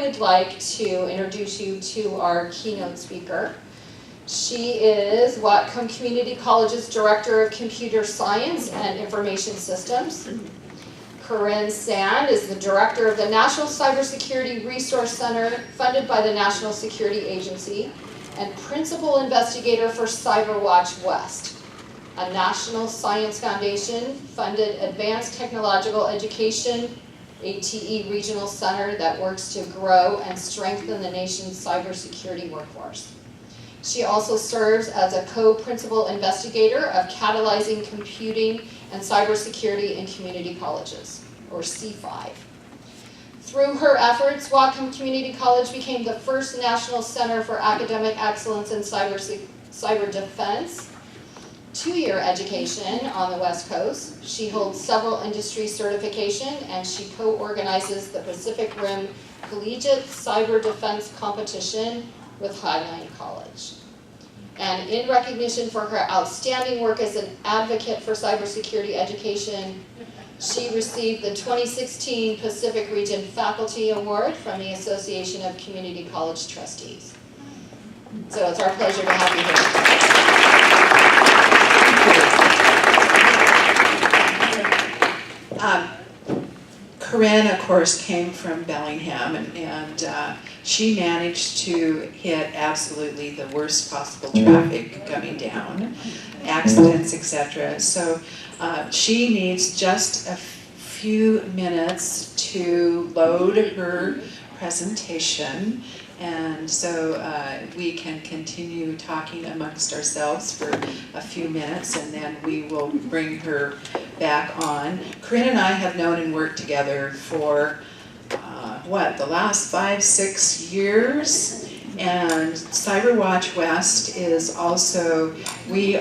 would like to introduce you to our keynote speaker. She is Whatcom Community College's Director of Computer Science and Information Systems. Corinne Sand is the Director of the National Cybersecurity Resource Center, funded by the National Security Agency, and Principal Investigator for CyberWatch West, a National Science Foundation-funded Advanced Technological Education ATE regional center that works to grow and strengthen the nation's cybersecurity workforce. She also serves as a co-principal investigator of catalyzing computing and cybersecurity in community colleges, or C5. Through her efforts, Whatcom Community College became the first national center for academic excellence in cyber defense, two-year education on the West Coast. She holds several industry certification, and she co-organizes the Pacific Rim Collegiate Cyber Defense Competition with Highline College. And in recognition for her outstanding work as an advocate for cybersecurity education, she received the 2016 Pacific Region Faculty Award from the Association of Community College Trustees. So it's our pleasure to have you here. Corinne, of course, came from Bellingham, and she managed to hit absolutely the worst possible traffic coming down, accidents, etc. So she needs just a few minutes to load her presentation, and so we can continue talking amongst ourselves for a few minutes, and then we will bring her back on. Corinne and I have known and worked together for the last 5-6 years, and CyberWatch West is also, we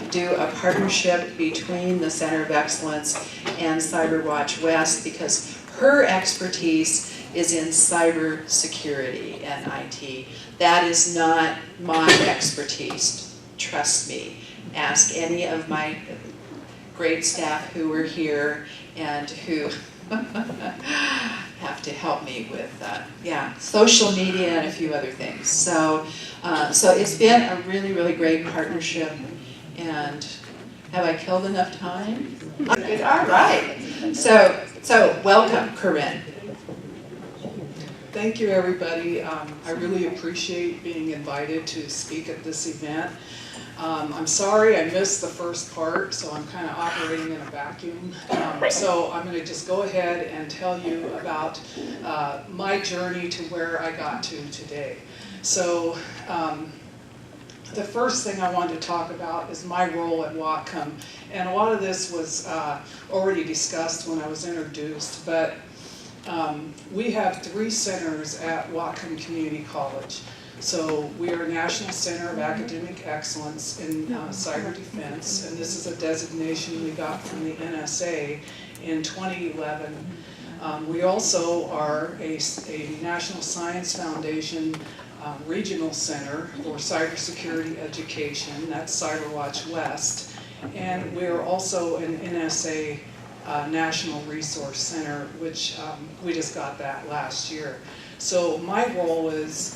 do a partnership between the Center of Excellence and CyberWatch West, because her expertise is in cyber security and IT. That is not my expertise, trust me. Ask any of my great staff who are here and who have to help me with social media and a few other things. So it's been a really, really great partnership. And have I killed enough time? Good. All right. So welcome, Corinne. Thank you, everybody. I really appreciate being invited to speak at this event. I'm sorry I missed the first part, so I'm kind of operating in a vacuum. So I'm going to just go ahead and tell you about my journey to where I got to today. So the first thing I wanted to talk about is my role at Whatcom. And a lot of this was already discussed when I was introduced, but we have 3 centers at Whatcom Community College. So we are a National Center of Academic Excellence in Cyber Defense, and this is a designation we got from the NSA in 2011. We also are a National Science Foundation Regional Center for Cybersecurity Education, that's CyberWatch West, and we are also an NSA National Resource Center, which we just got that last year. So my role is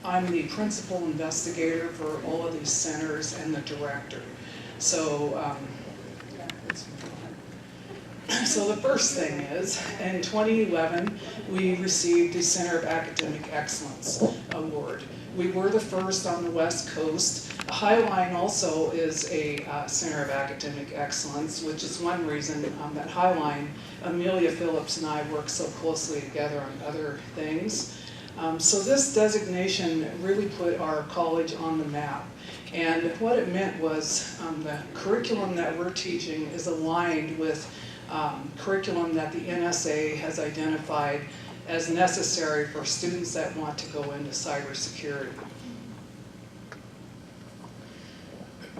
I'm the principal investigator for all of these centers and the director. So, so the first thing is, in 2011, we received the Center of Academic Excellence Award. We were the first on the West Coast. Highline also is a Center of Academic Excellence, which is one reason that Highline, Amelia Phillips and I work so closely together on other things. So this designation really put our college on the map. And what it meant was the curriculum that we're teaching is aligned with curriculum that the NSA has identified as necessary for students that want to go into cybersecurity.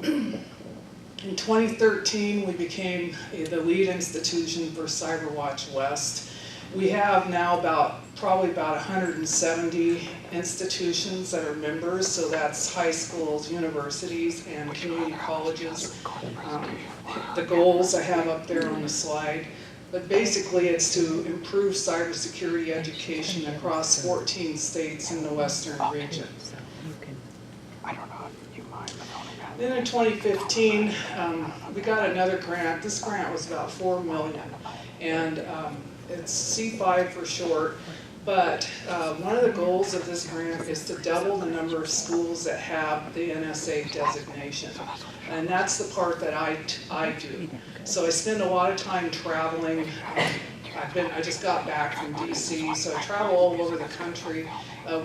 In 2013, we became the lead institution for CyberWatch West. We have now probably about 170 institutions that are members, so that's high schools, universities, and community colleges. The goals I have up there on the slide. But basically it's to improve cybersecurity education across 14 states in the western region. Then in 2015, we got another grant. This grant was about $4 million, and it's C5 for short. But one of the goals of this grant is to double the number of schools that have the NSA designation, and that's the part that I do. So I spend a lot of time traveling. I just got back from DC, so I travel all over the country,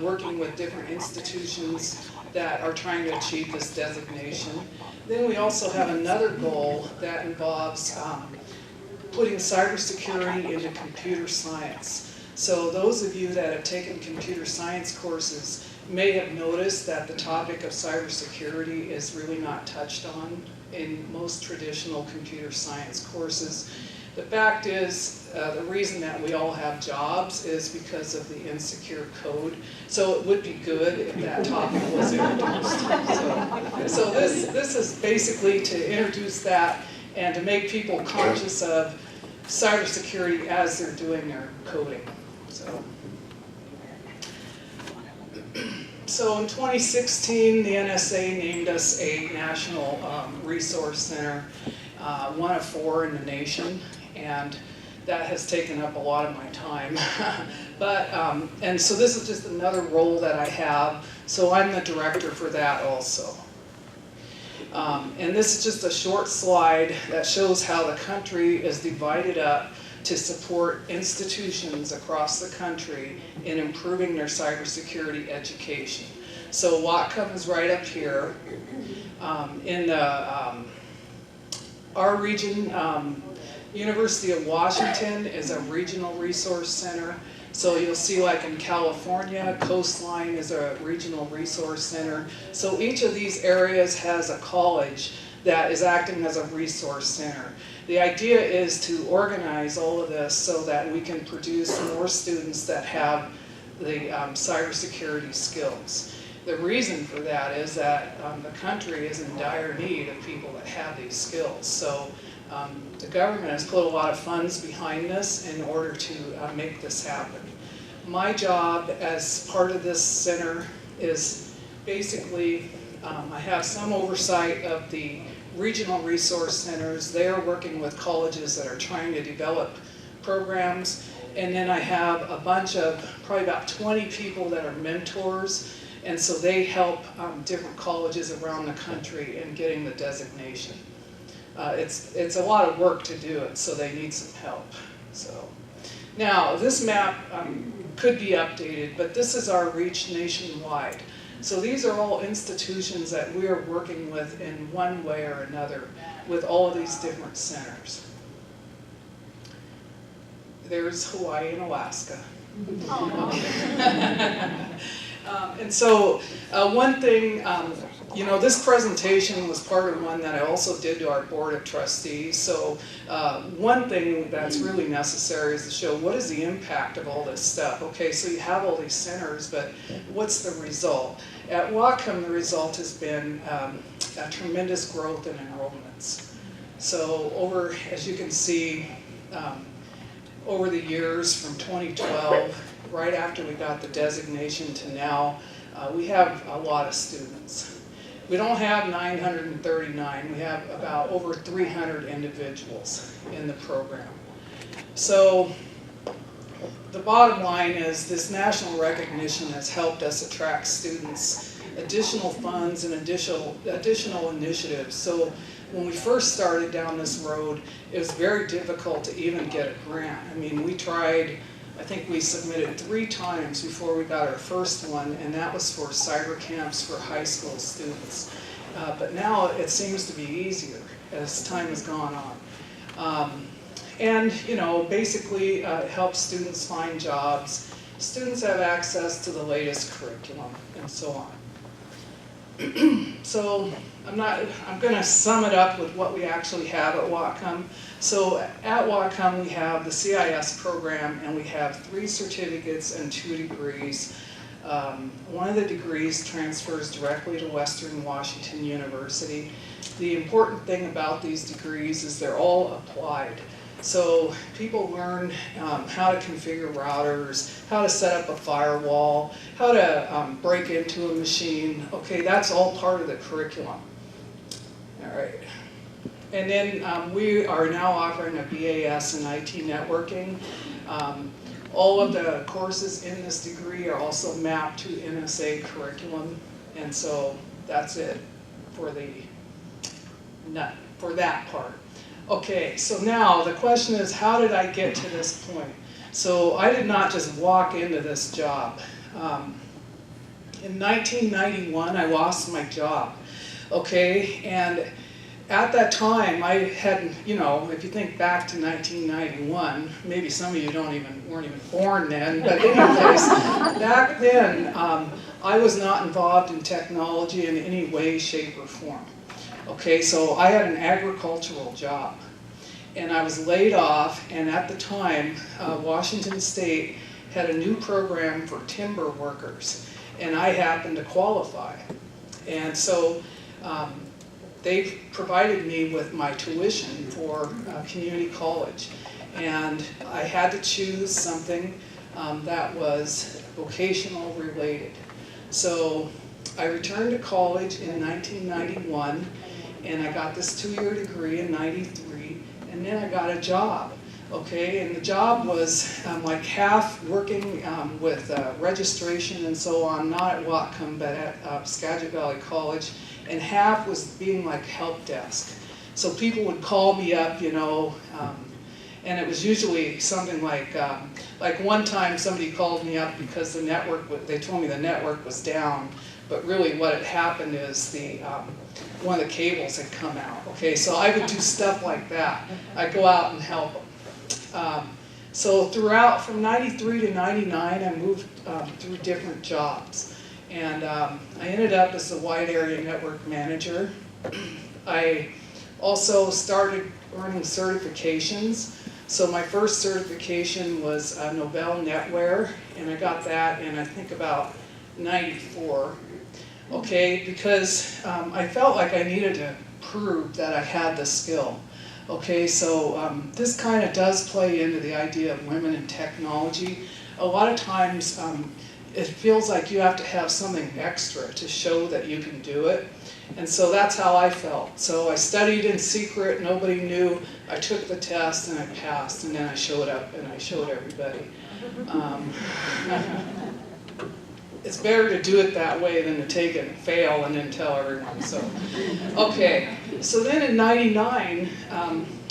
working with different institutions that are trying to achieve this designation. Then we also have another goal that involves putting cybersecurity into computer science. So those of you that have taken computer science courses may have noticed that the topic of cybersecurity is really not touched on in most traditional computer science courses. The fact is, the reason that we all have jobs is because of the insecure code. So it would be good if that topic was introduced. So this is basically to introduce that and to make people conscious of cybersecurity as they're doing their coding. So in 2016, the NSA named us a national resource center, one of 4 in the nation, and that has taken up a lot of my time. And so this is just another role that I have, so I'm the director for that also. And this is just a short slide that shows how the country is divided up to support institutions across the country in improving their cybersecurity education. So Whatcom is right up here. In our region, University of Washington is a regional resource center. So you'll see, like in California, Coastline is a regional resource center. So each of these areas has a college that is acting as a resource center. The idea is to organize all of this so that we can produce more students that have the cybersecurity skills. The reason for that is that the country is in dire need of people that have these skills. So the government has put a lot of funds behind this in order to make this happen. My job as part of this center is basically, I have some oversight of the regional resource centers. They are working with colleges that are trying to develop programs. And then I have a bunch of, probably about 20 people that are mentors. And so they help different colleges around the country in getting the designation. It's a lot of work to do it, so they need some help. So now this map could be updated, but this is our reach nationwide. So these are all institutions that we are working with in one way or another with all of these different centers. There's Hawaii and Alaska. And so one thing, this presentation was part of one that I also did to our board of trustees. So one thing that's really necessary is to show what is the impact of all this stuff. Okay, so you have all these centers, but what's the result? At Whatcom, the result has been a tremendous growth in enrollments. So as you can see, over the years from 2012, right after we got the designation to now, we have a lot of students. We don't have 939, we have about over 300 individuals in the program. So the bottom line is this national recognition has helped us attract students, additional funds and additional initiatives. So when we first started down this road, it was very difficult to even get a grant. I mean, we tried, I think we submitted 3 times before we got our first one, and that was for cyber camps for high school students. But now it seems to be easier as time has gone on. And basically it helps students find jobs. Students have access to the latest curriculum and so on. So I'm going to sum it up with what we actually have at Whatcom. So at Whatcom we have the CIS program, and we have 3 certificates and 2 degrees. One of the degrees transfers directly to Western Washington University. The important thing about these degrees is they're all applied. So people learn how to configure routers, how to set up a firewall, how to break into a machine. Okay, that's all part of the curriculum. All right. And then we are now offering a BAS in IT networking. All of the courses in this degree are also mapped to NSA curriculum, and so that's it for that part. Okay, so now the question is, how did I get to this point? So I did not just walk into this job. In 1991, I lost my job, okay, and at that time, I hadn't, you know, if you think back to 1991, maybe some of you weren't even born then, but anyways, back then, I was not involved in technology in any way, shape, or form. Okay, so I had an agricultural job, and I was laid off, and at the time, Washington State had a new program for timber workers, and I happened to qualify. And so, they provided me with my tuition for community college, and I had to choose something that was vocational related. So I returned to college in 1991, and I got this 2-year degree in 93, and then I got a job. Okay, and the job was like half working with registration and so on, not at Whatcom, but at Skagit Valley College, and half was being like help desk. So people would call me up, you know, and it was usually something like one time somebody called me up because the network, they told me the network was down, but really what had happened is one of the cables had come out. Okay, so I would do stuff like that. I'd go out and help them. So throughout, from 93 to 99, I moved through different jobs. And I ended up as a wide area network manager. I also started earning certifications. So my first certification was Novell NetWare, and I got that in, I think, about 94. Okay, because I felt like I needed to prove that I had the skill. Okay, so this kind of does play into the idea of women in technology. A lot of times it feels like you have to have something extra to show that you can do it. And so that's how I felt. So I studied in secret, nobody knew. I took the test and I passed, and then I showed up and I showed everybody. It's better to do it that way than to take it and fail and then tell everyone. So, okay. So then in '99,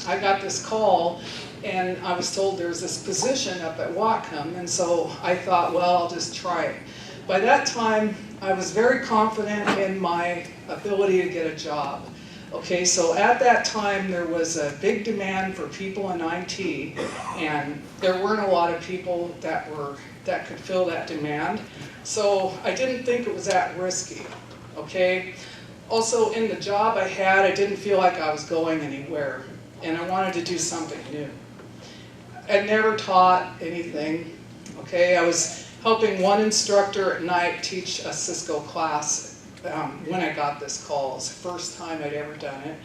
I got this call, and I was told there's this position up at Whatcom, and so I thought, well, I'll just try it. By that time, I was very confident in my ability to get a job. Okay, so at that time, there was a big demand for people in IT, and there weren't a lot of people that could fill that demand. So I didn't think it was that risky, okay? Also, in the job I had, I didn't feel like I was going anywhere, and I wanted to do something new. I'd never taught anything, okay? I was helping one instructor at night teach a Cisco class when I got this call. It was the first time I'd ever done it,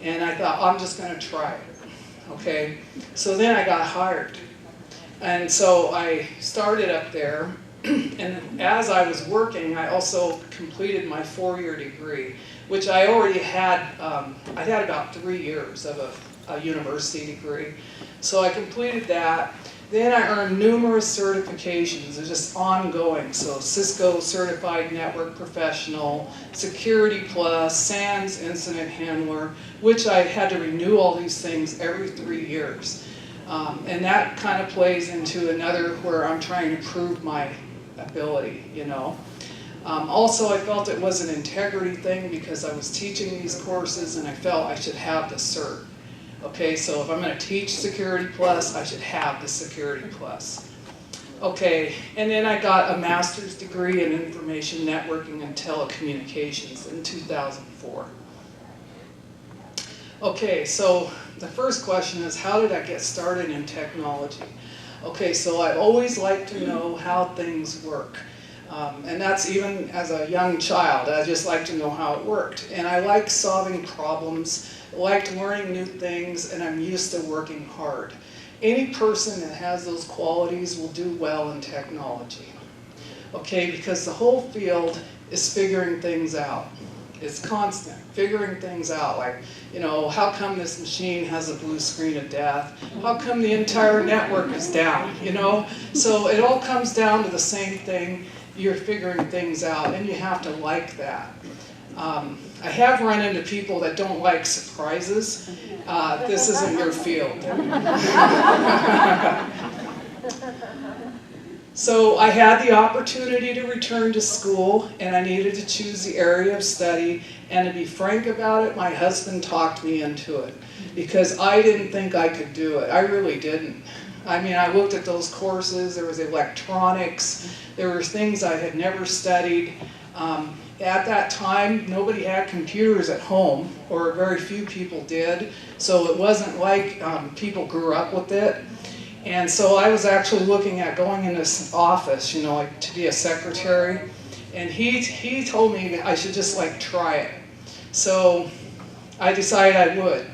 and I thought, I'm just gonna try it, okay? So then I got hired, and so I started up there. And as I was working, I also completed my 4-year degree, which I already had. I had about 3 years of a university degree. So I completed that. Then I earned numerous certifications. They're just ongoing. So Cisco Certified Network Professional, Security Plus, SANS Incident Handler, which I had to renew all these things every 3 years. And that kind of plays into another where I'm trying to prove my ability, you know. Also, I felt it was an integrity thing because I was teaching these courses and I felt I should have the cert. Okay, so if I'm going to teach Security Plus, I should have the Security Plus. Okay, and then I got a master's degree in Information Networking and Telecommunications in 2004. Okay, so the first question is, how did I get started in technology? Okay, so I always like to know how things work. And that's even as a young child. I just like to know how it worked. And I like solving problems, I liked learning new things, and I'm used to working hard. Any person that has those qualities will do well in technology. Okay, because the whole field is figuring things out. It's constant, figuring things out, like, you know, how come this machine has a blue screen of death? How come the entire network is down, you know? So it all comes down to the same thing. You're figuring things out, and you have to like that. I have run into people that don't like surprises. This isn't your field. So I had the opportunity to return to school, and I needed to choose the area of study. And to be frank about it, my husband talked me into it, because I didn't think I could do it. I really didn't. I mean, I looked at those courses. There was electronics. There were things I had never studied. At that time, nobody had computers at home, or very few people did. So it wasn't like people grew up with it. And so I was actually looking at going in this office, you know, like to be a secretary. And he told me I should just like try it. So I decided I would.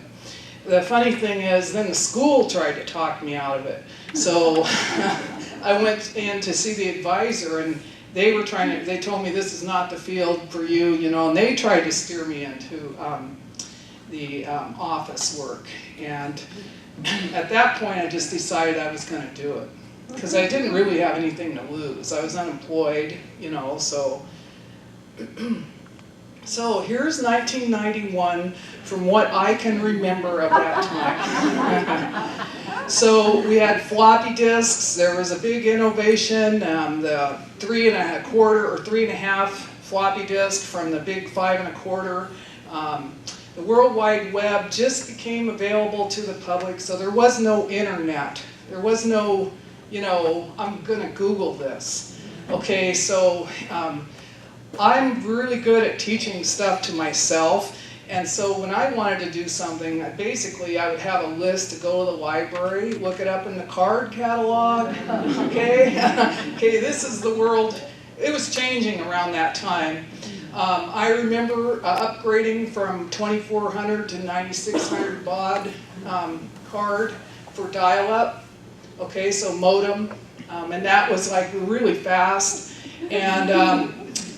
The funny thing is, then the school tried to talk me out of it. So I went in to see the advisor, and they told me this is not the field for you, you know, and they tried to steer me into the office work. And at that point, I just decided I was going to do it, because I didn't really have anything to lose. I was unemployed, you know, so. So here's 1991 from what I can remember of that time. So we had floppy disks. There was a big innovation, the 3 1/4 or 3 1/2 floppy disk from the big 5 1/4. The World Wide Web just became available to the public, so there was no internet. There was no, you know, I'm going to Google this. Okay, so I'm really good at teaching stuff to myself, and so when I wanted to do something, basically I would have a list to go to the library, look it up in the card catalog, okay? Okay, this is the world. It was changing around that time. I remember upgrading from 2400 to 9600 baud card for dial-up, okay, so modem, and that was like really fast. And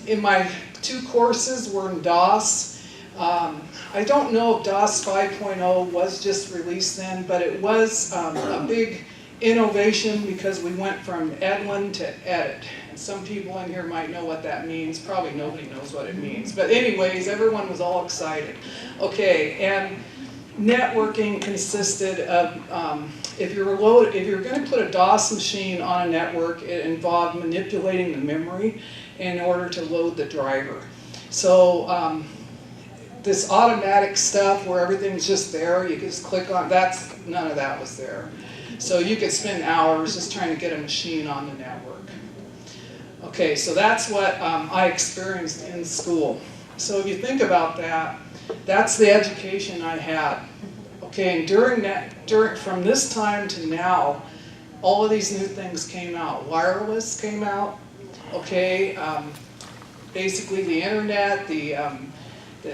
in my 2 courses were in DOS. I don't know if DOS 5.0 was just released then, but it was a big innovation, because we went from Edwin to Edit. And some people in here might know what that means. Probably nobody knows what it means. But anyways, everyone was all excited. Okay, and networking consisted of, if you're going to put a DOS machine on a network, it involved manipulating the memory in order to load the driver. So this automatic stuff where everything's just there, you just click on, none of that was there. So you could spend hours just trying to get a machine on the network. Okay, so that's what I experienced in school. So if you think about that, that's the education I had. Okay, and from this time to now, all of these new things came out. Wireless came out. Okay, basically the internet, the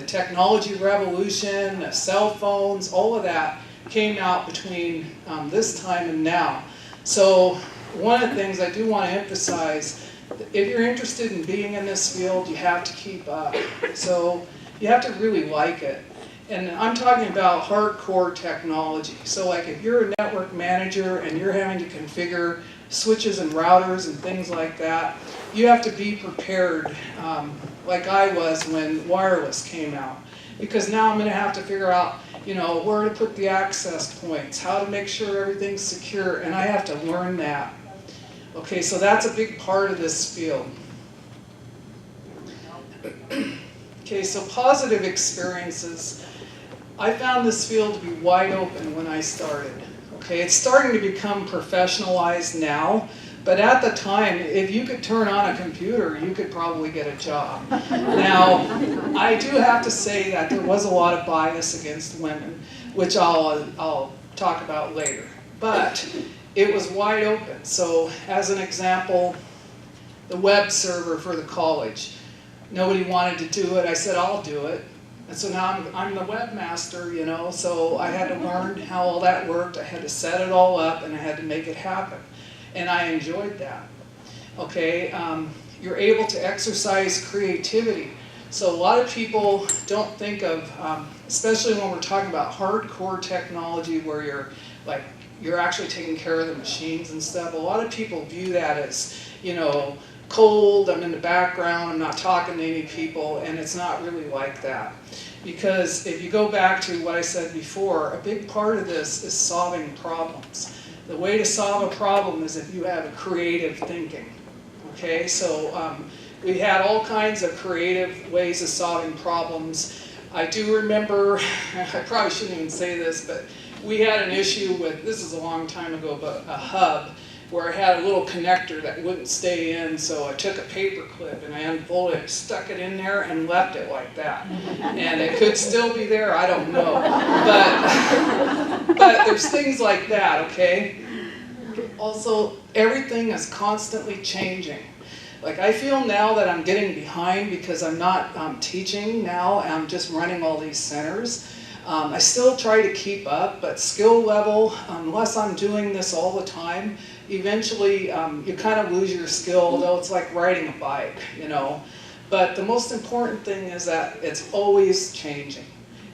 technology revolution, the cell phones, all of that came out between this time and now. So one of the things I do want to emphasize, if you're interested in being in this field, you have to keep up. So you have to really like it. And I'm talking about hardcore technology. So like if you're a network manager and you're having to configure switches and routers and things like that, you have to be prepared, like I was when wireless came out. Because now I'm going to have to figure out, you know, where to put the access points, how to make sure everything's secure, and I have to learn that. Okay, so that's a big part of this field. Okay, so positive experiences. I found this field to be wide open when I started. Okay, it's starting to become professionalized now, but at the time, if you could turn on a computer, you could probably get a job. Now, I do have to say that there was a lot of bias against women, which I'll talk about later. But it was wide open. So as an example, the web server for the college. Nobody wanted to do it. I said, I'll do it. And so now I'm the webmaster, you know, so I had to learn how all that worked. I had to set it all up, and I had to make it happen. And I enjoyed that. Okay, you're able to exercise creativity. So a lot of people don't think of, especially when we're talking about hardcore technology where you're actually taking care of the machines and stuff. A lot of people view that as, you know, cold, I'm in the background, I'm not talking to any people, and it's not really like that. Because if you go back to what I said before, a big part of this is solving problems. The way to solve a problem is if you have a creative thinking. Okay, so we had all kinds of creative ways of solving problems. I do remember, I probably shouldn't even say this, but we had an issue with, this is a long time ago, but a hub where I had a little connector that wouldn't stay in, so I took a paper clip and I unfolded it, stuck it in there, and left it like that. And it could still be there, I don't know. But there's things like that, okay? Also, everything is constantly changing. Like I feel now that I'm getting behind because I'm not teaching now, I'm just running all these centers. I still try to keep up, but skill level, unless I'm doing this all the time, eventually you kind of lose your skill, although it's like riding a bike, you know. But the most important thing is that it's always changing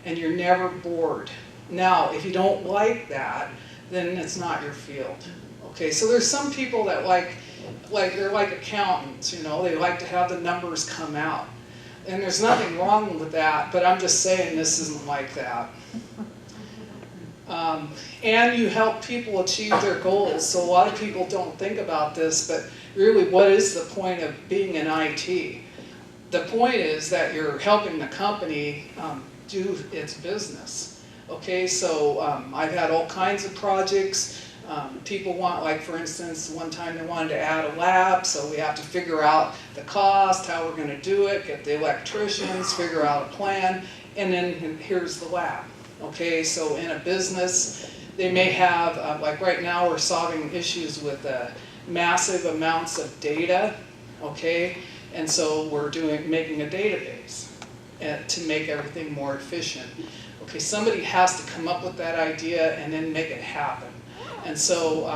and you're never bored. Now, if you don't like that, then it's not your field. Okay, so there's some people that like they're like accountants, you know, they like to have the numbers come out. And there's nothing wrong with that, but I'm just saying this isn't like that. And you help people achieve their goals. So a lot of people don't think about this, but really what is the point of being in IT? The point is that you're helping the company do its business. Okay, so I've had all kinds of projects. People want, like for instance, one time they wanted to add a lab, so we have to figure out the cost, how we're going to do it, get the electricians, figure out a plan, and then here's the lab. Okay, so in a business, they may have, like right now we're solving issues with massive amounts of data, okay, and so we're making a database to make everything more efficient. Okay, somebody has to come up with that idea and then make it happen. And so,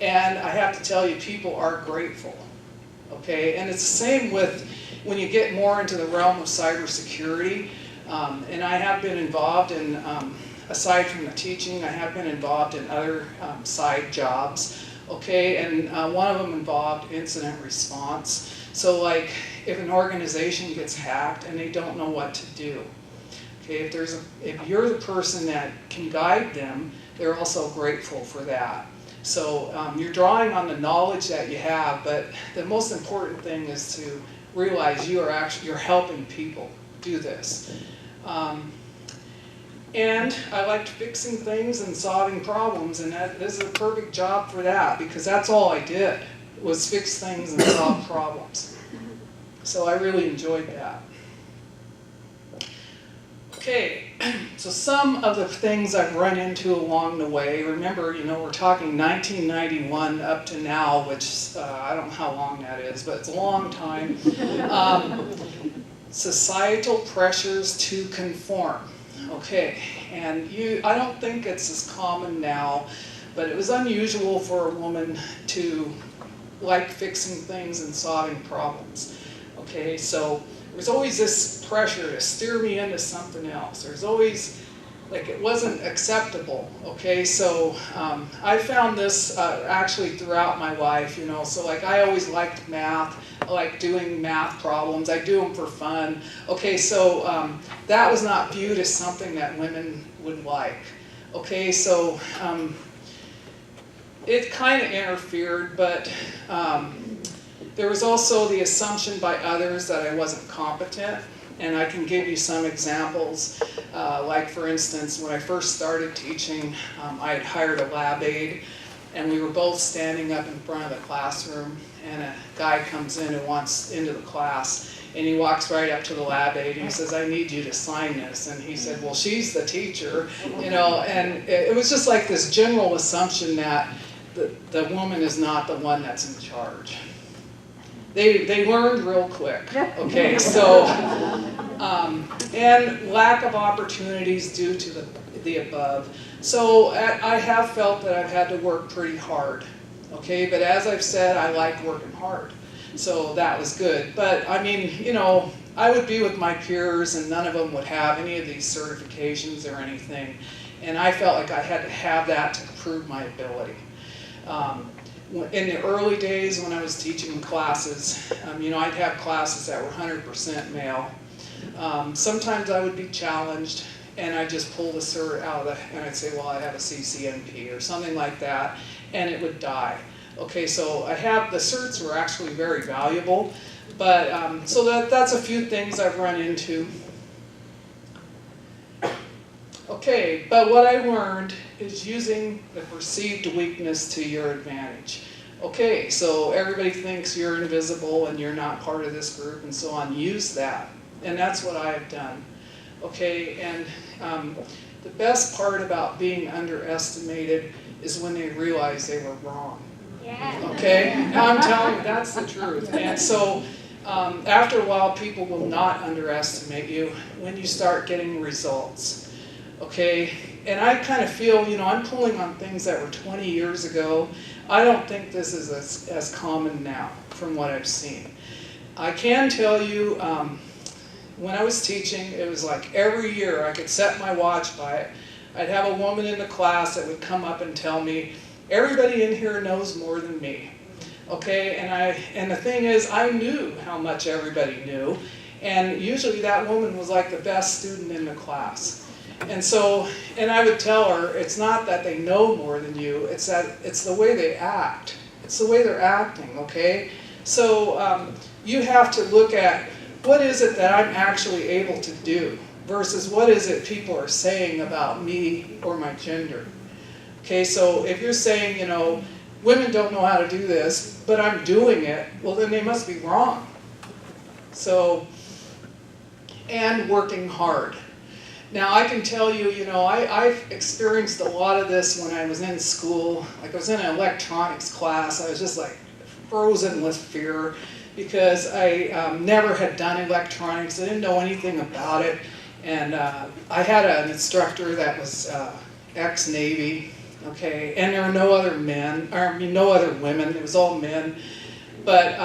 and I have to tell you, people are grateful, okay? And it's the same with when you get more into the realm of cybersecurity. And I have been involved in, aside from the teaching, I have been involved in other side jobs, okay? And one of them involved incident response. So like, if an organization gets hacked and they don't know what to do, okay? If you're the person that can guide them, they're also grateful for that. So you're drawing on the knowledge that you have, but the most important thing is to realize you're helping people do this. And I liked fixing things and solving problems, and this is a perfect job for that, because that's all I did, was fix things and solve problems. So I really enjoyed that. Okay, so some of the things I've run into along the way, remember, you know, we're talking 1991 up to now, which I don't know how long that is, but it's a long time. Societal pressures to conform. Okay, and I don't think it's as common now, but it was unusual for a woman to like fixing things and solving problems. Okay, so there's always this pressure to steer me into something else. There's always, like, it wasn't acceptable, okay? So I found this actually throughout my life, you know, so like I always liked math. I like doing math problems. I do them for fun. Okay, so that was not viewed as something that women would like. Okay, so it kind of interfered, but there was also the assumption by others that I wasn't competent, and I can give you some examples. Like for instance, when I first started teaching, I had hired a lab aide, and we were both standing up in front of the classroom, and a guy comes in and wants into the class, and he walks right up to the lab aide and he says, "I need you to sign this." And he said, "Well, she's the teacher," you know, and it was just like this general assumption that the woman is not the one that's in charge. They learned real quick, okay, so, and lack of opportunities due to the above. So I have felt that I've had to work pretty hard, okay, but as I've said, I like working hard, so that was good. But I mean, you know, I would be with my peers and none of them would have any of these certifications or anything, and I felt like I had to have that to prove my ability. In the early days when I was teaching classes, you know, I'd have classes that were 100% male. Sometimes I would be challenged and I'd just pull the cert out of the, and I'd say, well, I have a CCNP or something like that, and it would die. Okay, so the certs were actually very valuable, but so that's a few things I've run into. Okay, but what I learned is using the perceived weakness to your advantage. Okay, so everybody thinks you're invisible and you're not part of this group and so on. Use that, and that's what I have done. Okay, and the best part about being underestimated is when they realize they were wrong. Yeah. Okay, now I'm telling you, that's the truth. And so after a while, people will not underestimate you when you start getting results. Okay, and I kind of feel, you know, I'm pulling on things that were 20 years ago. I don't think this is as common now from what I've seen. I can tell you, when I was teaching, it was like every year I could set my watch by it. I'd have a woman in the class that would come up and tell me, everybody in here knows more than me. Okay, and the thing is, I knew how much everybody knew, and usually that woman was like the best student in the class. And so, and I would tell her, it's not that they know more than you, it's that it's the way they act. It's the way they're acting, okay? So you have to look at, what is it that I'm actually able to do versus what is it people are saying about me or my gender. Okay, so if you're saying, you know, women don't know how to do this, but I'm doing it, well then they must be wrong. So, and working hard. Now I can tell you, you know, I've experienced a lot of this when I was in school. Like I was in an electronics class, I was just like frozen with fear because I never had done electronics, I didn't know anything about it. And I had an instructor that was ex-Navy, okay, and there were no other men, or I mean no other women, it was all men. But,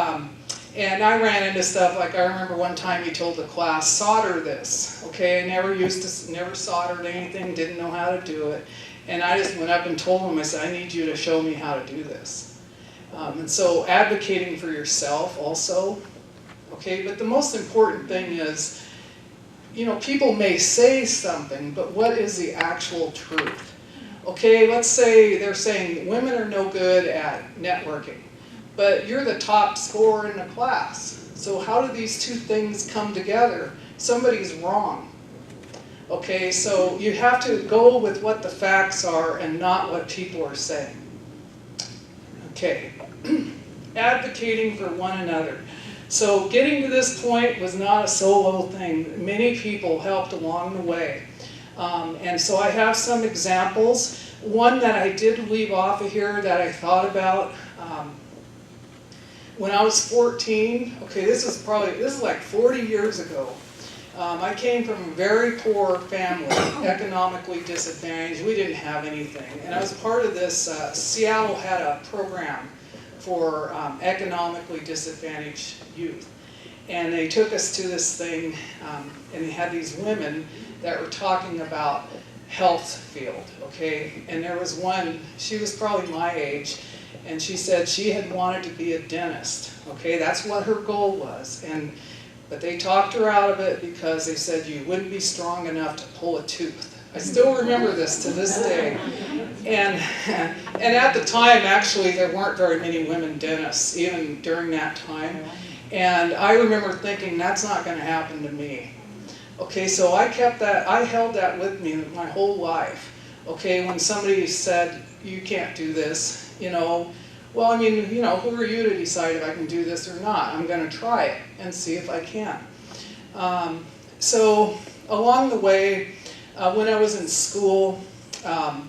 and I ran into stuff like, I remember one time he told the class, solder this, okay, I never soldered anything, didn't know how to do it. And I just went up and told him, I said, I need you to show me how to do this. And so advocating for yourself also, okay, but the most important thing is, you know, people may say something, but what is the actual truth? Okay, let's say they're saying women are no good at networking, but you're the top scorer in the class. So how do these two things come together? Somebody's wrong. Okay, so you have to go with what the facts are and not what people are saying. Okay, advocating for one another. So getting to this point was not a solo thing. Many people helped along the way. And so I have some examples. One that I did leave off of here that I thought about. When I was 14, okay, this is like 40 years ago. I came from a very poor family, economically disadvantaged. We didn't have anything. And I was part of this, Seattle had a program for economically disadvantaged youth. And they took us to this thing, and they had these women that were talking about health field, okay? And there was one, she was probably my age, and she said she had wanted to be a dentist, okay? That's what her goal was. But they talked her out of it because they said you wouldn't be strong enough to pull a tooth. I still remember this to this day. And at the time, actually, there weren't very many women dentists, even during that time. And I remember thinking, that's not going to happen to me. Okay, so I held that with me my whole life. Okay, when somebody said, you can't do this, you know, well, I mean, you know, who are you to decide if I can do this or not? I'm going to try it and see if I can. So along the way, when I was in school, I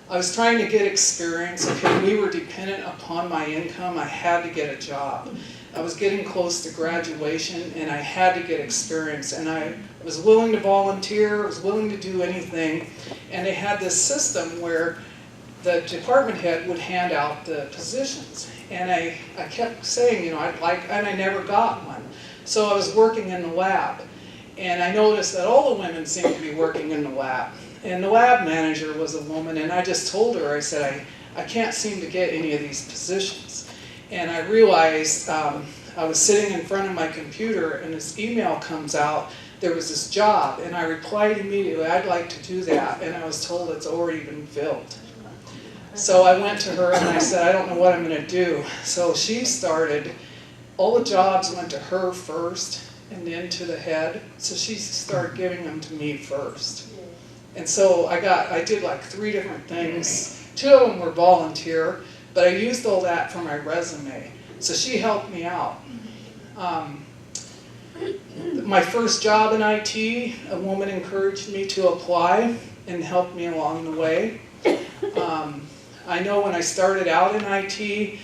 was trying to get experience. Okay, we were dependent upon my income. I had to get a job. I was getting close to graduation and I had to get experience, and I was willing to volunteer, was willing to do anything, and they had this system where the department head would hand out the positions, and I kept saying, you know, I'd like, and I never got one. So I was working in the lab, and I noticed that all the women seemed to be working in the lab, and the lab manager was a woman, and I just told her, I said, I can't seem to get any of these positions. And I realized I was sitting in front of my computer and this email comes out, there was this job, and I replied immediately, I'd like to do that, and I was told it's already been filled. So I went to her and I said, I don't know what I'm going to do. So she started, all the jobs went to her first and then to the head, so she started giving them to me first. And so I did like 3 different things. 2 of them were volunteer, but I used all that for my resume. So she helped me out. My first job in IT, a woman encouraged me to apply and helped me along the way. I know when I started out in IT,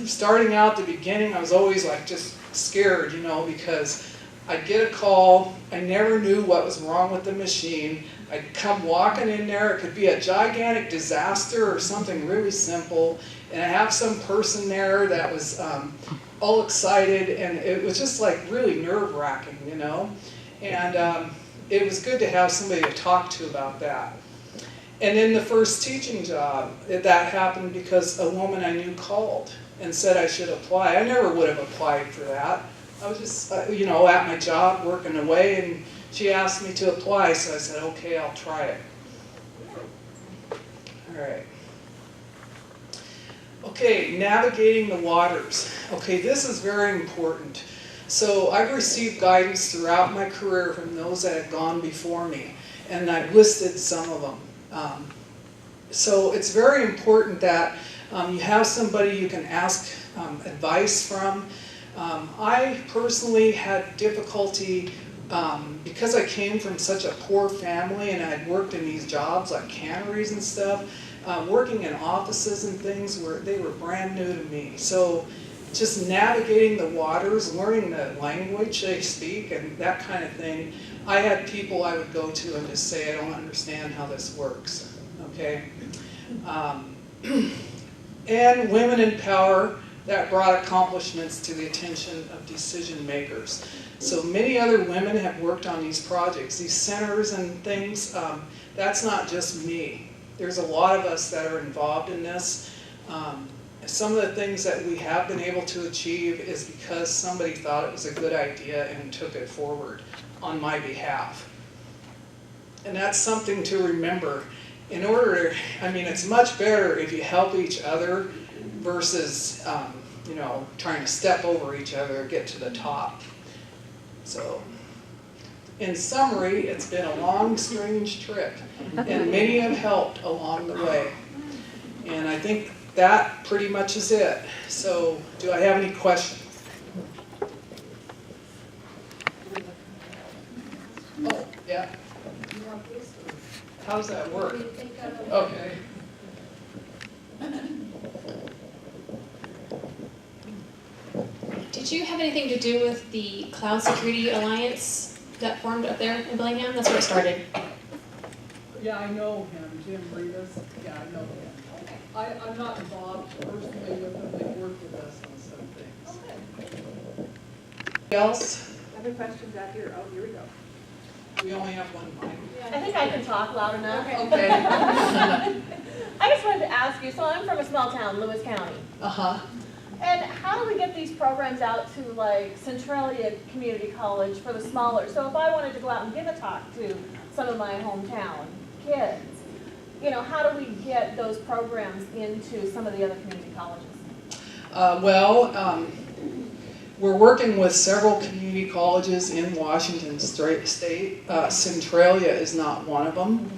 starting out at the beginning, I was always like just scared, you know, because I'd get a call, I never knew what was wrong with the machine. I'd come walking in there, it could be a gigantic disaster or something really simple, and I have some person there that was all excited, and it was just like really nerve-wracking, you know, and it was good to have somebody to talk to about that. And in the first teaching job, that happened because a woman I knew called and said I should apply. I never would have applied for that. I was just, you know, at my job working away, and she asked me to apply, so I said, okay, I'll try it. All right. Okay, navigating the waters. Okay, this is very important. So I've received guidance throughout my career from those that have gone before me, and I've listed some of them. So it's very important that you have somebody you can ask advice from. I personally had difficulty because I came from such a poor family and I had worked in these jobs like canneries and stuff, working in offices and things where they were brand new to me. So just navigating the waters, learning the language they speak and that kind of thing. I had people I would go to and just say, I don't understand how this works, okay? And women in power, that brought accomplishments to the attention of decision makers. So many other women have worked on these projects, these centers and things. That's not just me. There's a lot of us that are involved in this. Some of the things that we have been able to achieve is because somebody thought it was a good idea and took it forward on my behalf. And that's something to remember. In order, I mean, it's much better if you help each other versus, you know, trying to step over each other or get to the top. So, in summary, it's been a long, strange trip, and many have helped along the way. And I think that pretty much is it. So, do I have any questions? Oh, yeah. How does that work? Okay. Did you have anything to do with the Cloud Security Alliance that formed up there in Bellingham? That's where it started. Yeah, I know him, Jim Rivas. Yeah, I know him. Okay. I'm not involved personally with him, they work with us on some things. Okay. Else? Other questions out here? Oh, here we go. We only have one mic. I think I can talk loud enough. Okay. I just wanted to ask you, so I'm from a small town, Lewis County. Uh-huh. And how do we get these programs out to like Centralia Community College for the smaller? So if I wanted to go out and give a talk to some of my hometown kids, you know, how do we get those programs into some of the other community colleges? We're working with several community colleges in Washington State. Centralia is not one of them.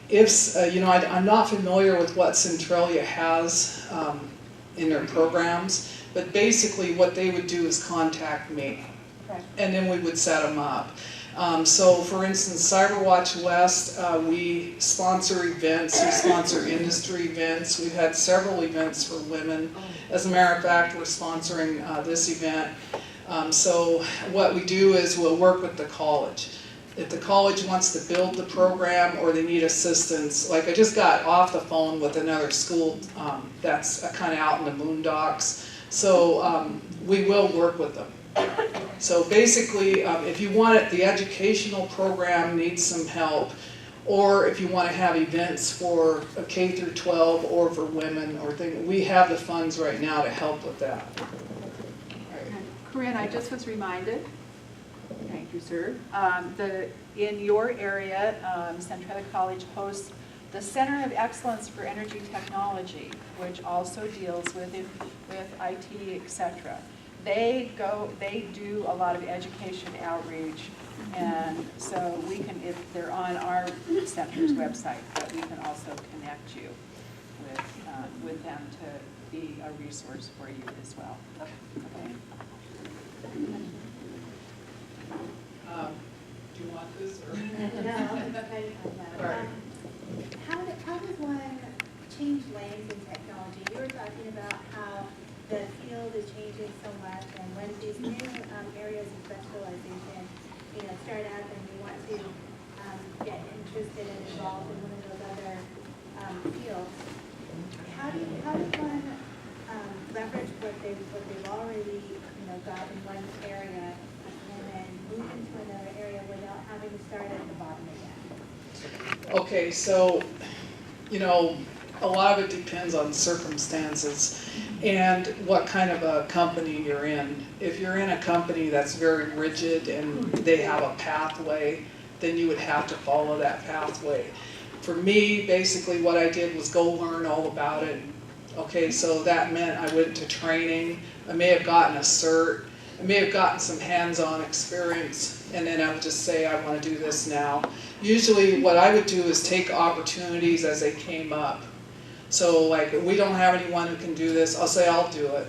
If, you know, I'm not familiar with what Centralia has in their programs, but basically what they would do is contact me, Okay. and then we would set them up. So for instance, CyberWatch West, we sponsor events, we sponsor industry events. We've had several events for women. As a matter of fact, we're sponsoring this event. So what we do is we'll work with the college. If the college wants to build the program or they need assistance, like I just got off the phone with another school that's kind of out in the boondocks. So we will work with them. So basically, if you want it, the educational program needs some help, or if you want to have events for a K through 12 or for women or things, we have the funds right now to help with that. Corinne, I just was reminded, thank you, sir, in your area, Centralia College hosts the Center of Excellence for Energy Technology, which also deals with IT, etc. They do a lot of education outreach, and so we can, if they're on our center's website, but we can also connect you with them to be a resource for you as well. Okay. Do you want this or? No, All right. how does one change lanes in technology? You were talking about how the field is changing so much, and when these new areas of specialization, start out and you want to get interested and involved in one of those other fields, how does one leverage what they've already got in one area and then move into another area without having to start at the bottom again? Okay, so, a lot of it depends on circumstances and what kind of a company you're in. If you're in a company that's very rigid and they have a pathway, then you would have to follow that pathway. For me, basically what I did was go learn all about it. Okay, so that meant I went to training. I may have gotten a cert. I may have gotten some hands-on experience, and then I would just say, I want to do this now. Usually what I would do is take opportunities as they came up. So like, if we don't have anyone who can do this, I'll say I'll do it,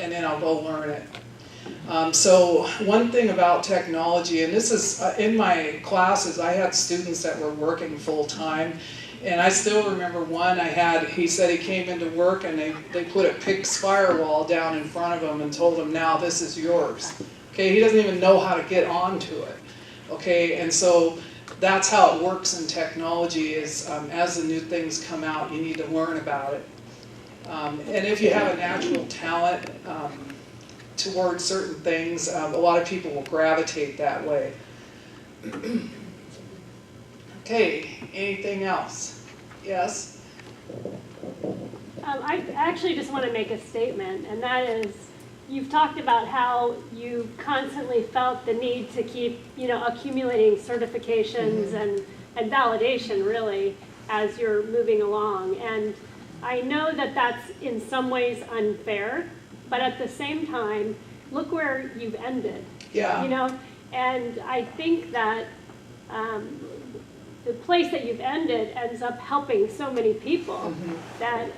and then I'll go learn it. So one thing about technology, and this is in my classes, I had students that were working full-time, and I still remember one I had, he said he came into work and they put a PIX firewall down in front of him and told him, now this is yours. Okay, he doesn't even know how to get onto it. Okay, and so that's how it works in technology is as the new things come out, you need to learn about it. And if you have a natural talent towards certain things, a lot of people will gravitate that way. Okay, anything else? Yes? I actually just want to make a statement, and that is, you've talked about how you constantly felt the need to keep, accumulating certifications and validation, really, as you're moving along. And I know that that's in some ways unfair, but at the same time, look where you've ended. Yeah. And I think that the place that you've ended ends up helping so many people that,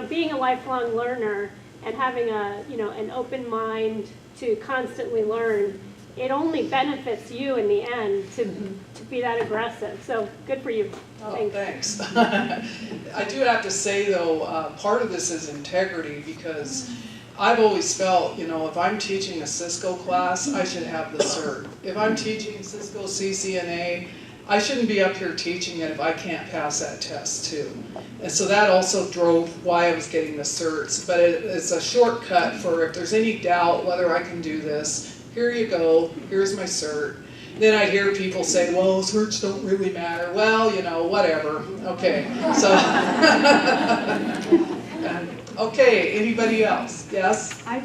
being a lifelong learner and having an open mind to constantly learn, it only benefits you in the end to be that aggressive. So good for you. Oh, thanks. I do have to say though, part of this is integrity, because I've always felt, if I'm teaching a Cisco class, I should have the cert. If I'm teaching Cisco CCNA, I shouldn't be up here teaching it if I can't pass that test too. And so that also drove why I was getting the certs. But it's a shortcut for if there's any doubt whether I can do this, here you go, here's my cert. Then I hear people say, well, certs don't really matter. Well, whatever. Okay, so. Okay, anybody else? Yes? I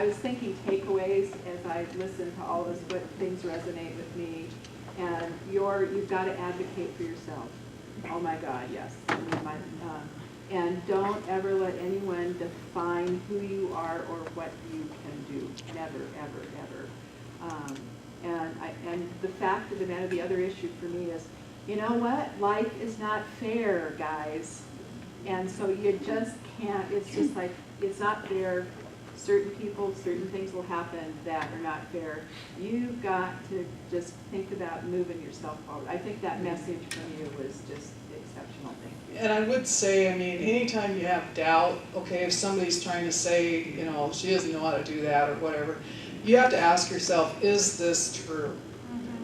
was thinking takeaways as I listened to all this, what things resonate with me. And you've got to advocate for yourself. Oh my God, yes. And don't ever let anyone define who you are or what you can do. Never, ever, ever. And the fact of the matter, the other issue for me is, you know what? Life is not fair, guys. And so you just can't, it's just like, it's not fair. certain people, certain things will happen that are not fair. You've got to just think about moving yourself forward. I think that message from you was just exceptional. Thank you. And I would say, I mean, anytime you have doubt, okay, if somebody's trying to say, you know, she doesn't know how to do that or whatever, you have to ask yourself, is this true?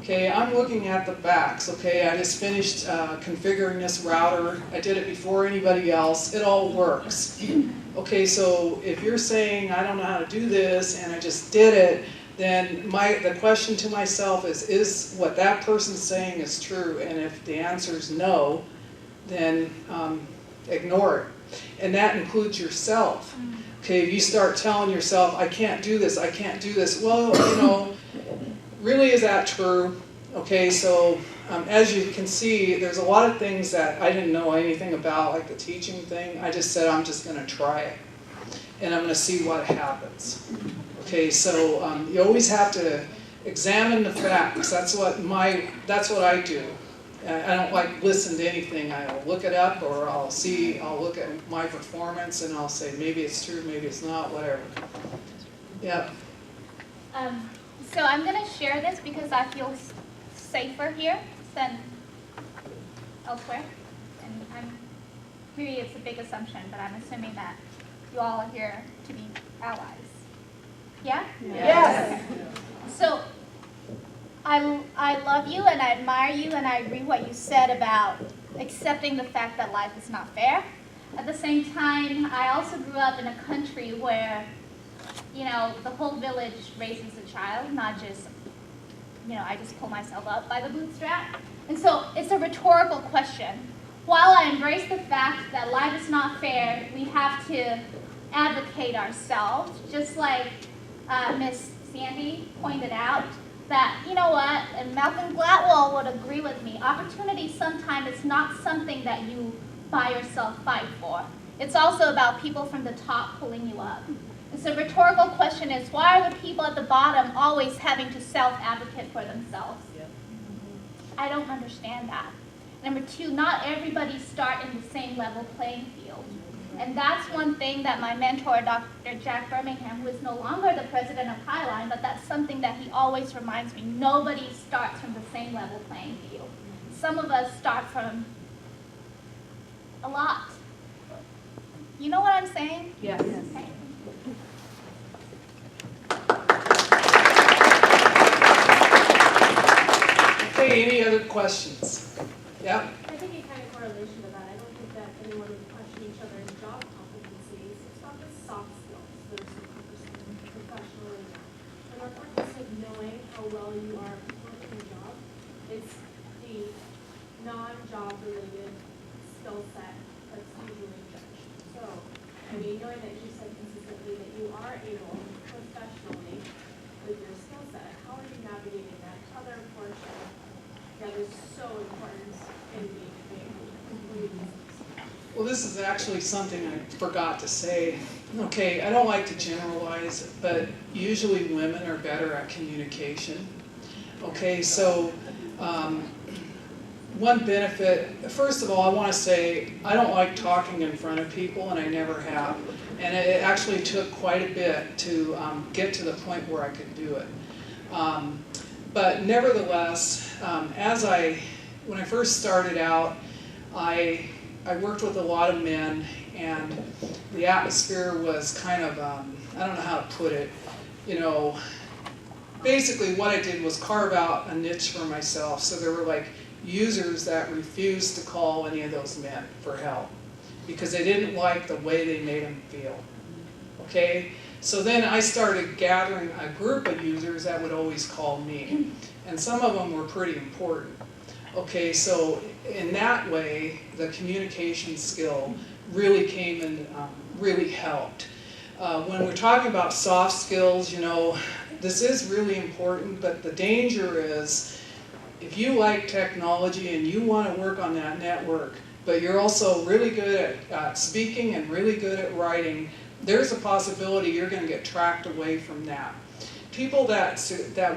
Okay, I'm looking at the facts, okay, I just finished configuring this router, I did it before anybody else, it all works. Okay, so if you're saying I don't know how to do this and I just did it, then the question to myself is what that person's saying is true? And if the answer is no, then ignore it. And that includes yourself. Okay, if you start telling yourself, I can't do this, I can't do this, well, you know, really, is that true? Okay, so as you can see, there's a lot of things that I didn't know anything about, like the teaching thing. I just said, I'm just going to try it, and I'm going to see what happens. Okay, so you always have to examine the facts. That's what I do. I don't like listen to anything. I'll look it up, or I'll look at my performance, and I'll say, maybe it's true, maybe it's not, whatever. Yeah. So I'm going to share this because I feel safer here than elsewhere. And maybe it's a big assumption, but I'm assuming that you all are here to be allies. Yeah? Yes. So I love you and I admire you and I agree what you said about accepting the fact that life is not fair. At the same time, I also grew up in a country where, you know, the whole village raises a child, not just, you know, I just pull myself up by the bootstrap. And so it's a rhetorical question. While I embrace the fact that life is not fair, we have to advocate ourselves, just like Miss Sandy pointed out, that, you know what, and Malcolm Gladwell would agree with me, opportunity sometimes is not something that you by yourself fight for. It's also about people from the top pulling you up. And so rhetorical question is, why are the people at the bottom always having to self-advocate for themselves? I don't understand that. Number two, not everybody start in the same level playing field. And that's one thing that my mentor, Dr. Jack Birmingham, who is no longer the president of Highline, but that's something that he always reminds me. Nobody starts from the same level playing field. Some of us start from a lot. You know what I'm saying? Yes. Okay. Okay, any other questions? Yeah? I think a kind of correlation to that. I don't think that anyone would question each other's job competencies. It's not the soft skills that are so cumbersome professionally now. And regardless of knowing how well you are performing your job, it's the non-job related skill set that's usually judged. So, I mean, knowing that you said consistently that you are able professionally with your skill set, how are you navigating that other portion that is so important in the employees? Well, this is actually something I forgot to say. Okay, I don't like to generalize, but usually women are better at communication. Okay, so one benefit, first of all, I want to say I don't like talking in front of people, and I never have. And it actually took quite a bit to get to the point where I could do it. But nevertheless, when I first started out, I worked with a lot of men, and the atmosphere was kind of, I don't know how to put it, you know, basically what I did was carve out a niche for myself. So there were like users that refused to call any of those men for help because they didn't like the way they made them feel. Okay? So then I started gathering a group of users that would always call me. And some of them were pretty important. Okay, so in that way, the communication skill really came and really helped. When we're talking about soft skills, you know, this is really important, but the danger is if you like technology and you want to work on that network, but you're also really good at speaking and really good at writing, there's a possibility you're going to get tracked away from that. People that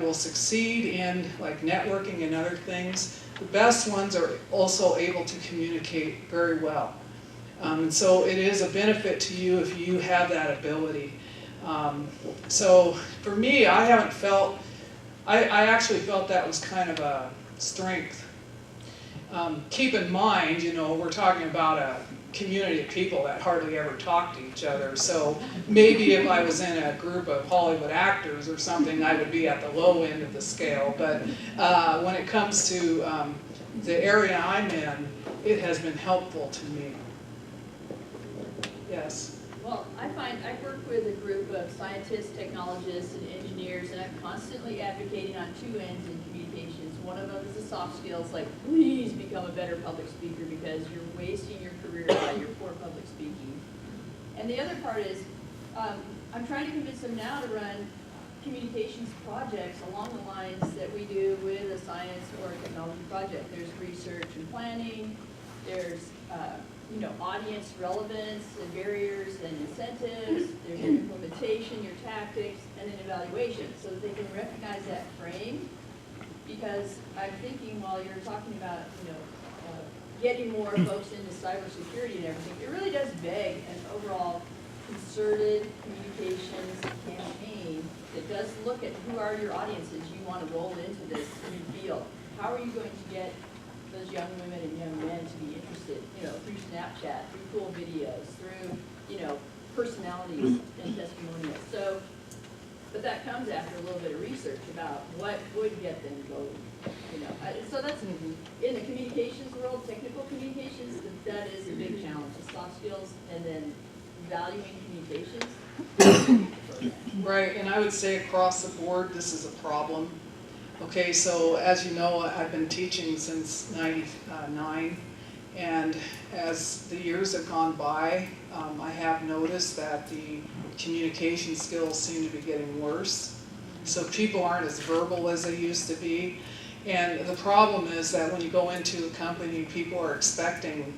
will succeed in like networking and other things, the best ones are also able to communicate very well. And so it is a benefit to you if you have that ability. So for me, I haven't felt, I actually felt that was kind of a strength. Keep in mind, you know, we're talking about a community of people that hardly ever talk to each other. So maybe if I was in a group of Hollywood actors or something, I would be at the low end of the scale. But when it comes to the area I'm in, it has been helpful to me. Yes. Well, I work with a group of scientists, technologists, and engineers, and I'm constantly advocating on two ends in communications. One of them is the soft skills, like please become a better public speaker because you're wasting your career by your poor public speaking. And the other part is, I'm trying to convince them now to run communications projects along the lines that we do with a science or a technology project. There's research and planning, there's audience relevance and barriers and incentives, there's your implementation, your tactics, and then evaluation, so that they can recognize that frame. Because I'm thinking while you're talking about, getting more folks into cybersecurity and everything, it really does beg an overall concerted communications campaign that does look at who are your audiences you want to roll into this new field. How are you going to get those young women and young men to be interested, through Snapchat, through cool videos, through, personalities and testimonials. So, but that comes after a little bit of research about what would get them going, So that's, in the communications world, technical communications, that is a big challenge, the soft skills, and then valuing communications. Right, and I would say across the board, this is a problem. Okay, so as you know, I've been teaching since '99, and as the years have gone by, I have noticed that the communication skills seem to be getting worse. So people aren't as verbal as they used to be. And the problem is that when you go into a company, people are expecting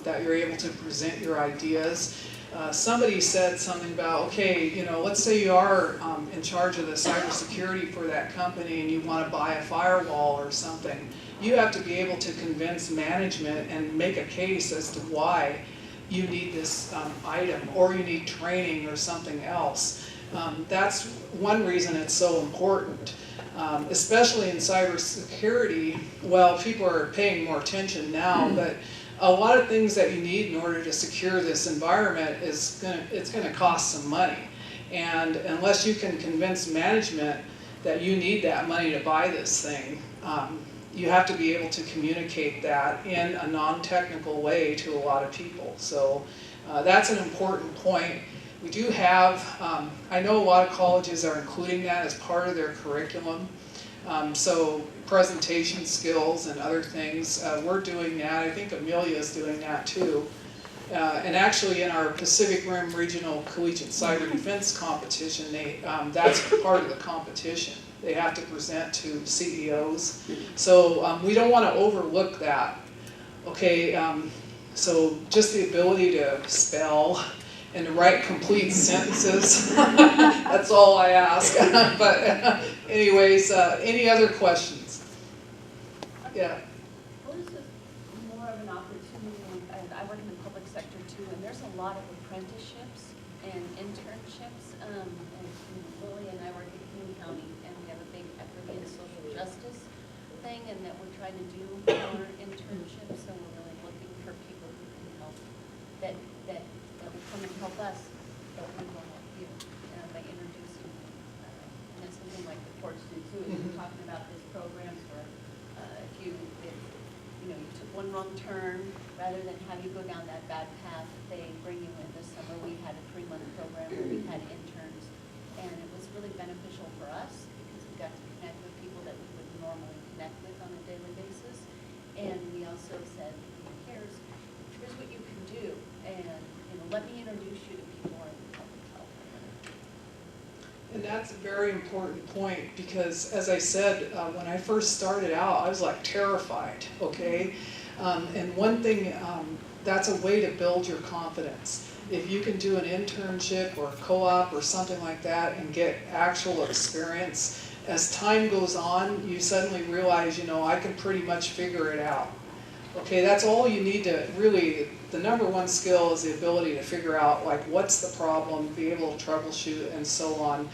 that you're able to present your ideas. Somebody said something about, okay, let's say you are in charge of the cybersecurity for that company and you want to buy a firewall or something. You have to be able to convince management and make a case as to why you need this item, or you need training or something else. That's one reason it's so important. Especially in cybersecurity, well, people are paying more attention now, but a lot of things that you need in order to secure this environment it's going to cost some money. And unless you can convince management that you need that money to buy this thing, you have to be able to communicate that in a non-technical way to a lot of people. So that's an important point. We do have, I know a lot of colleges are including that as part of their curriculum. So presentation skills and other things, we're doing that. I think Amelia's doing that too. And actually in our Pacific Rim Regional Collegiate Cyber Defense Competition, that's part of the competition. They have to present to CEOs. So we don't want to overlook that. Okay, so just the ability to spell and to write complete sentences, that's all I ask. But anyways, any other questions? Yeah. Well, this is more of an opportunity, and I work in the public sector too, and there's a lot of apprenticeships and internships. And Lily and I work at King County, and we have a big effort in social justice thing, and that we're trying to do more internships, so we're really looking for people who can help, that will come and help us, but we will help you by introducing you. And that's something like the courts do too. We're talking about these programs where if you took one wrong turn, rather than have you go down that bad path, they bring you in. This summer we had a 3-month program where we had interns, and it was really beneficial for us because we got to connect with people that we would normally connect with on a daily basis. And we also said, here's what you can do, and let me introduce you to people in public health. And that's a very important point because, as I said, when I first started out, I was like terrified, okay? And one thing, that's a way to build your confidence. If you can do an internship or co-op or something like that and get actual experience, as time goes on, you suddenly realize, I can pretty much figure it out. Okay, that's all you need to really the number one skill is the ability to figure out like what's the problem, be able to troubleshoot and so on.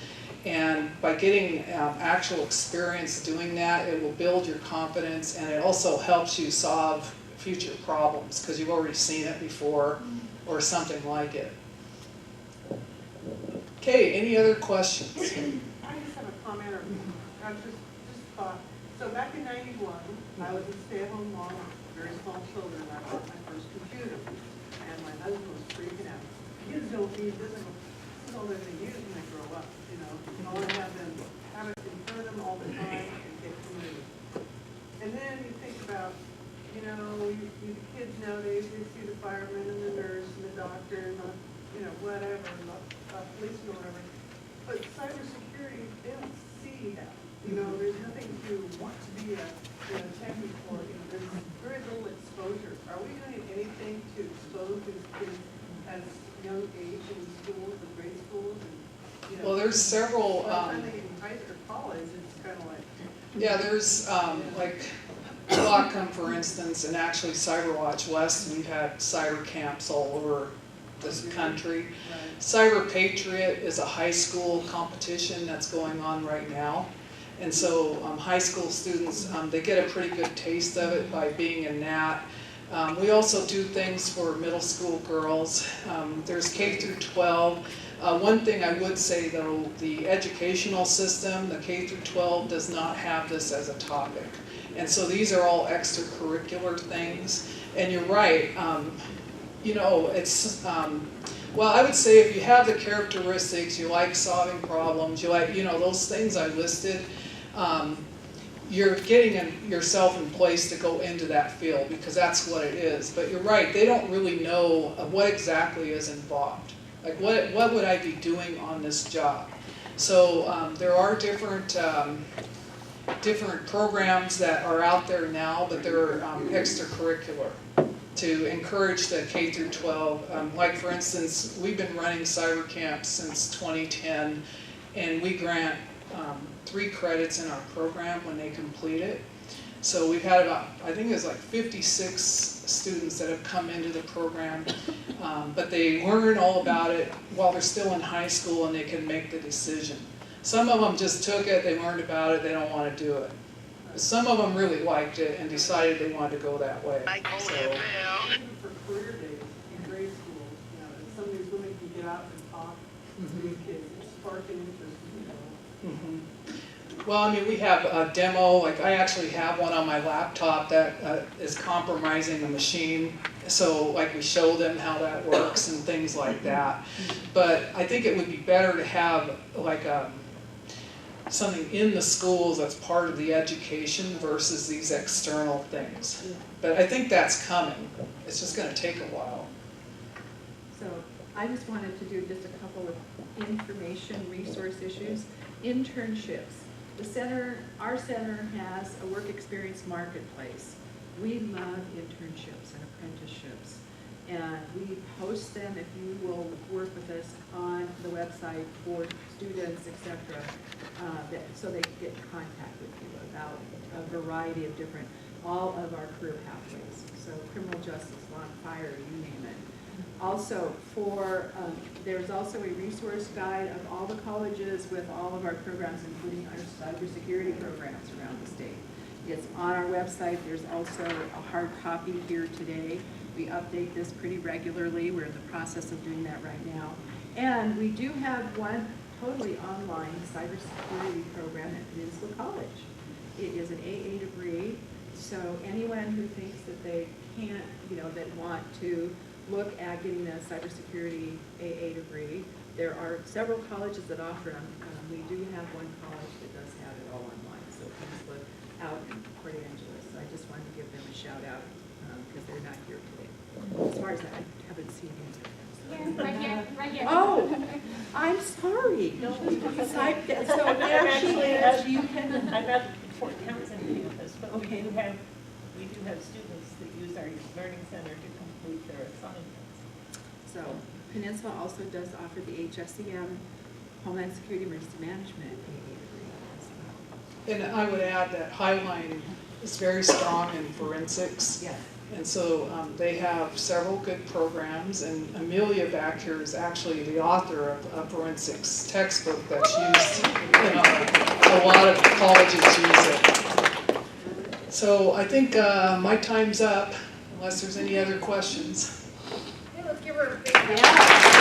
And by getting actual experience doing that, it will build your confidence, and it also helps you solve future problems because you've already seen it before or something like it. Okay, any other questions? I just have a comment or I just thought. So back in '91, I was a stay-at-home mom with very small children. I bought my first computer, and my husband was freaking out. Kids don't need this. This is all they're going to use when they grow up. You know, you can only have them have it in front of them all the time and get familiar. And then you think about, you know, the kids nowadays, they see the fireman and the nurse and the doctor and the, you know, whatever, and the policeman or whatever. But cybersecurity, they don't see that. You know, there's nothing to want to be a techie for. You know, there's very little exposure. Are we doing anything to expose these kids at young age in schools, the grade schools? And, you know, Well, there's several. By the time they get in high school or college, it's kind of like. Yeah, there's like Whatcom, for instance, and actually CyberWatch West, and we've had cyber camps all over this country. Right. Cyber Patriot is a high school competition that's going on right now. And so high school students, they get a pretty good taste of it by being in that. We also do things for middle school girls. There's K through 12. One thing I would say though, the educational system, the K through 12 does not have this as a topic. And so these are all extracurricular things. And you're right, you know, it's, well, I would say if you have the characteristics, you like solving problems, you like, you know, those things I listed, you're getting yourself in place to go into that field because that's what it is. But you're right, they don't really know what exactly is involved. Like what would I be doing on this job? So there are different programs that are out there now, but they're extracurricular to encourage the K through 12. Like for instance, we've been running cyber camps since 2010, and we grant 3 credits in our program when they complete it. So we've had about, I think it's like 56 students that have come into the program, but they learn all about it while they're still in high school and they can make the decision. Some of them just took it, they learned about it, they don't want to do it. But some of them really liked it and decided they wanted to go that way. So, Even for career days in grade schools, you know, and some of these women can get out and talk to these kids and spark an interest, you know. mhm. Well, I mean, we have a demo, like I actually have one on my laptop that is compromising the machine. So like we show them how that works and things like that. But I think it would be better to have like something in the schools that's part of the education versus these external things. But I think that's coming. It's just going to take a while. So I just wanted to do just a couple of information resource issues. Internships. The center, our center has a work experience marketplace. We love internships and apprenticeships. And we post them, if you will work with us, on the website for students, etc., so they can get in contact with you about a variety of different, all of our career pathways. So criminal justice, law and fire, you name it. Also, there's also a resource guide of all the colleges with all of our programs, including our cybersecurity programs around the state. It's on our website. There's also a hard copy here today. We update this pretty regularly. We're in the process of doing that right now. And we do have one totally online cybersecurity program at Peninsula College. It is an AA degree, so anyone who thinks that they can't, that want to look at getting a cybersecurity AA degree, there are several colleges that offer them. We do have one college that does have it all online, so please look out in Port Angeles. So I just wanted to give them a shout out because they're not here today. As far as I haven't seen him. Right here. Oh, I'm sorry. So there she is. You can. I'm at Fort Townsend campus, but Okay. we do have students that use our learning center to complete their assignments. So Peninsula also does offer the HSEM, Homeland Security Emergency Management AA degree as well. And I would add that Highline is very strong in forensics. Yes. And so they have several good programs, and Amelia back here is actually the author of a forensics textbook that's used, a lot of colleges use it. So I think my time's up, unless there's any other questions. Hey, let's give her a big hand.